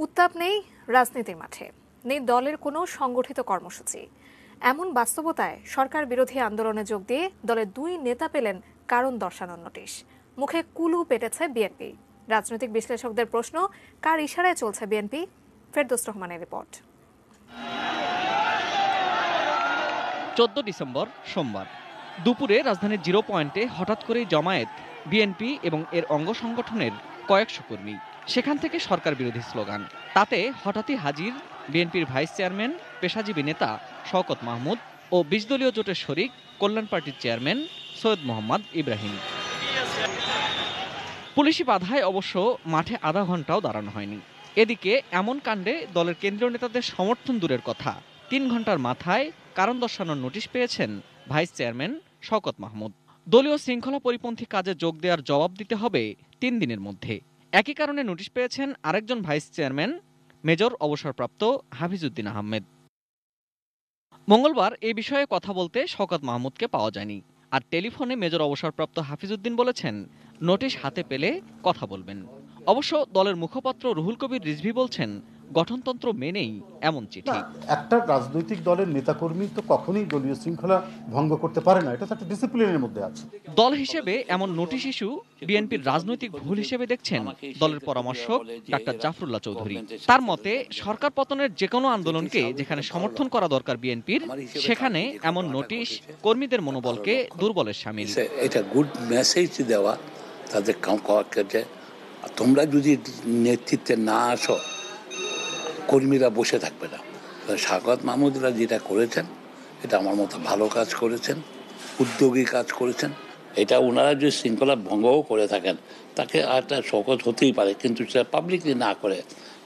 উত্তাপ নেই রাজনীতির মাঠে, নেই দলের কোনো সংগঠিত কর্মসূচি। এমন বাস্তবতায় সরকার বিরোধী আন্দোলনে যোগ দিয়ে দলের দুই নেতা পেলেন কারণ দর্শানোর নোটিশ। মুখে কুলু পেটেছে বিএনপি। রাজনৈতিক বিশ্লেষকদের প্রশ্ন, কার ইশারায় চলছে বিএনপি? ফেরদৌস রহমানের রিপোর্ট। 14 ডিসেম্বর সোমবার দুপুরে রাজধানীর জিরো পয়েন্টে হঠাৎ করেই জমায়েত বিএনপি এবং এর অঙ্গ সংগঠনের কয়েকশো কর্মী। সেখান থেকে সরকার বিরোধী স্লোগান। তাতে হঠাৎই হাজির বিএনপির ভাইস চেয়ারম্যান, পেশাজীবী নেতা শওকত মাহমুদ ও ২০ দলীয় জোটের শরিক কল্যাণ পার্টির চেয়ারম্যান সৈয়দ মোহাম্মদ ইব্রাহিম। পুলিশি বাধায় অবশ্য মাঠে আধা ঘন্টাও দাঁড়ানো হয়নি। এদিকে এমন কাণ্ডে দলের কেন্দ্রীয় নেতাদের সমর্থন দূরের কথা, ৩ ঘন্টার মাথায় কারণ দর্শানোর নোটিশ পেয়েছেন ভাইস চেয়ারম্যান শওকত মাহমুদ। দলীয় শৃঙ্খলা পরিপন্থী কাজে যোগ দেওয়ার জবাব দিতে হবে ৩ দিনের মধ্যে। একই কারণে নোটিশ পেয়েছেন আরেকজন ভাইস চেয়ারম্যান, মেজর অবসরপ্রাপ্ত হাফিজউদ্দিন আহমেদ। মঙ্গলবার এ বিষয়ে কথা বলতে শওকত মাহমুদকে পাওয়া যায়নি। আর টেলিফোনে মেজর অবসরপ্রাপ্ত হাফিজউদ্দিন বলেছেন, নোটিশ হাতে পেলে কথা বলবেন। অবশ্য দলের মুখপাত্র রুহুল কবির রিজভী বলছেন, গঠনতন্ত্র মেনেই এমন চিঠি। একটা রাজনৈতিক দলের নেতাকর্মী তো কখনোই দলীয় শৃঙ্খলা ভঙ্গ করতে পারে না, এটা তো একটা ডিসিপ্লিনের মধ্যে আছে। দল হিসেবে এমন নোটিশ ইস্যু বিএনপির রাজনৈতিক ভুল হিসেবে দেখছেন দলের পরামর্শক ডাক্তার জাফরুল্লাহ চৌধুরী। তার মতে, সরকার পতনের যে কোনো আন্দোলনকে যেখানে সমর্থন করা দরকার বিএনপির, সেখানে এমন নোটিশ কর্মীদের মনোবলকে দুর্বলের শামিল। এটা গুড মেসেজ দেওয়া তাদের যে তোমরা যদি নেতৃত্বে না আসো, কর্মীরা বসে থাকবে না। শওকত মাহমুদরা যেটা করেছেন, এটা আমার মতো ভালো কাজ করেছেন, উদ্যোগী কাজ করেছেন। এটা ওনারা যদি শৃঙ্খলা ভঙ্গও করে থাকেন, তাকে একটা শওকত হতেই পারে, কিন্তু সেটা পাবলিকলি না করে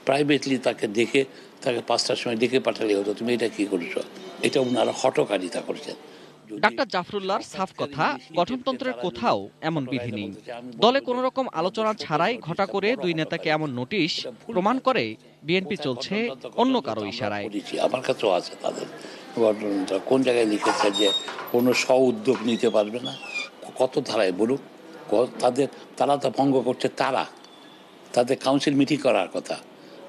প্রাইভেটলি তাকে ডেকে, তাকে ৫টার সময় ডেকে পাঠালে হতো, তুমি এটা কি করেছো। এটা ওনারা হঠকারিতা করেছেন। ডাক্তার জাফরুল্লাহর সাফ কথা, গঠনতন্ত্রের কোথাও এমন বিধি নেই। দলে কোনো রকম আলোচনা ছাড়াই ঘটা করে দুই নেতাকে এমন নোটিশ প্রমাণ করে বিএনপি চলছে অন্য কারো ইশারায়। আমার কাছেও আছে তাদের গঠনতন্ত্র, কোন জায়গায় লিখেছে যে কোনো স্ব উদ্যোগ নিতে পারবে না, কত ধারায় বলুক। তারা তো ভঙ্গ করছে, তাদের কাউন্সিল মিটিং করার কথা,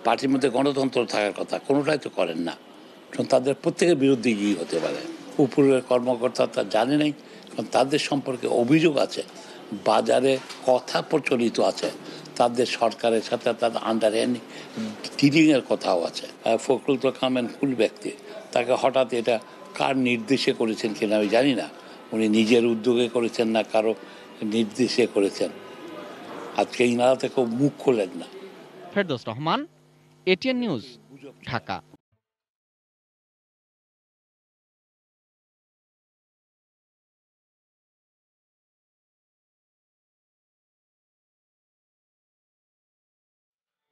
পার্টির মধ্যে গণতন্ত্র থাকার কথা, কোনোটাই তো করেন না। তাদের প্রত্যেকের বিরুদ্ধে গিয়ে হতে পারে। উপরের কর্মকর্তা তা জানে নাই, কারণ তাদের সম্পর্কে অভিযোগ আছে, বাজারে কথা প্রচলিত আছে, তাদের সরকারের সাথে তাদের আন্ডারহ্যান্ড ডিলিংয়ের কথাও আছে। ফখরুল তো কামেন ফুল ব্যক্তি, তাকে হঠাৎ এটা কার নির্দেশে করেছেন কিনা আমি জানি না। উনি নিজের উদ্যোগে করেছেন না কারো নির্দেশে করেছেন। আজকে ইনারা থেকে মুখ খোলেন না। Ferdous Rahman, ATN news, Dhaka.